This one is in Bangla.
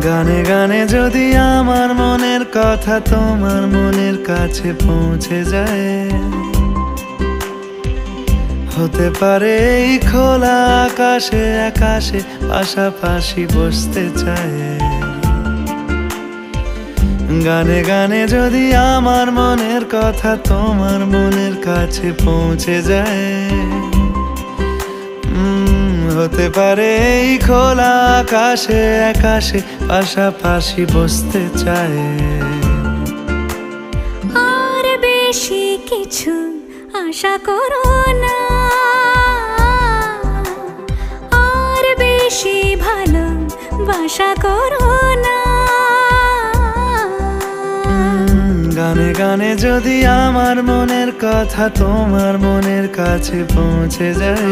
গানে গানে যদি আমার মনের কথা তোমার মনের কাছে পৌঁছে যায়, হতে পারে এই খোলা আকাশে আকাশে পাশাপাশি বসতে চায়। গানে গানে যদি আমার মনের কথা তোমার মনের কাছে পৌঁছে যায়, হতে পারে এই খোলা আকাশে আকাশে পাশাপাশি বসতে চায়। আর বেশি কিছু আশা করো না, আর বেশি ভালোবাসা করো না। গানে গানে যদি আমার মনের কথা তোমার মনের কাছে পৌঁছে যায়,